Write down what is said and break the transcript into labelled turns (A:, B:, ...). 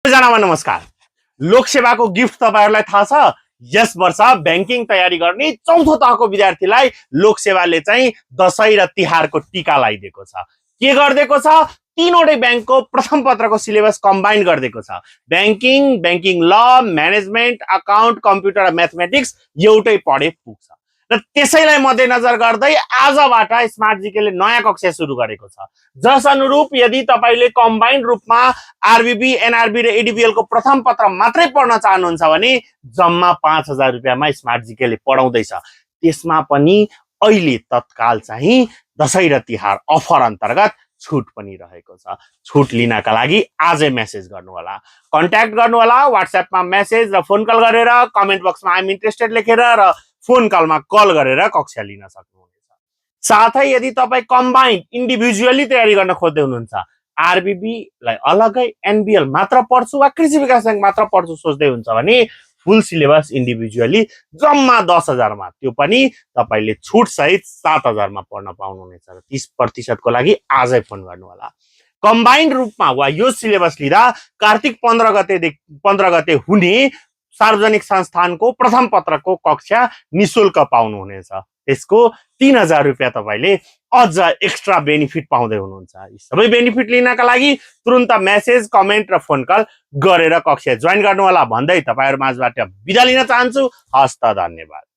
A: सबैजनामा नमस्कार। लोकसेवाको गिफ्ट तपाईहरुलाई थाहा छ। यस वर्ष बैंकिङ तयारी गर्ने चौथो तहको विद्यार्थीलाई लोकसेवाले चाहिँ दशैं र तिहारको टीका लगाइदिएको छ। के गर्दिएको छ? तीनवटै बैंकको प्रथम पत्रको सिलेबस कम्बाइन गर्दिएको छ। बैंकिङ ल, म्यानेजमेन्ट, अकाउन्ट, कम्प्युटर र म्याथमेटिक्स एउटै पढे पुग्छ। र त्यसैलाई मध्यनजर गर्दै आजबाट स्मार्ट जीकेले नयाँ कक्षा सुरु गरेको छ। जस अनुरूप यदि तपाईले कम्बाइन्ड रूपमा आरबीबी, एनआरबी र एडीबीएल को प्रथम पत्र मात्रै पढ्न चाहनुहुन्छ भने जम्मा 5000 रुपैयाँमा स्मार्ट जीकेले पढाउँदैछ। त्यसमा पनि अहिले तत्काल चाहिँ दशैं र तिहार अफर अन्तर्गत छुट पनि रहेको छ। छुट लिनका लागि आजै मेसेज गर्नु होला, कन्ट्याक्ट गर्नु होला। व्हाट्सएपमा मेसेज र फोन कल गरेर कमेन्ट बक्समा आइ एम इन्ट्रेस्टेड लेखेर र फोन कलमा कल गरेर कक्षा लिन सक्नुहुनेछ। साथै यदि तपाई कम्बाइन्ड इन्डिभिजुअली तयारी गर्न खोज्दै हुनुहुन्छ, आरबीबी लाई अलगै, एनबीएल मात्र पढ्छु वा कृषि विकास बैंक मात्र पढ्छु सोच्दै हुन्छ भने फुल सिलेबस इन्डिभिजुअली जम्मा 10000 मा, त्यो पनि तपाईले छुट सहित 7000 मा पढ्न पाउनुहुनेछ। 30% को लागि आजै फोन गर्नु होला। कम्बाइन्ड रूपमा वा यो सिलेबस लिँदा कार्तिक 15 गते हुने सार्वजनिक संस्थानको प्रथम पत्रको कक्षा निशुल्क पाउनुहुनेछ। त्यसको 3000 रुपैयाँ तपाईले अझ एक्स्ट्रा बेनिफिट पाउँदै हुनुहुन्छ। यी सबै बेनिफिट लिनका लागि तुरुन्त मेसेज, कमेन्ट र फोन कल गरेर कक्षा जोइन गर्नु होला भन्दै तपाईहरु माझबाट बिदा लिन चाहन्छु। हस्त, धन्यवाद।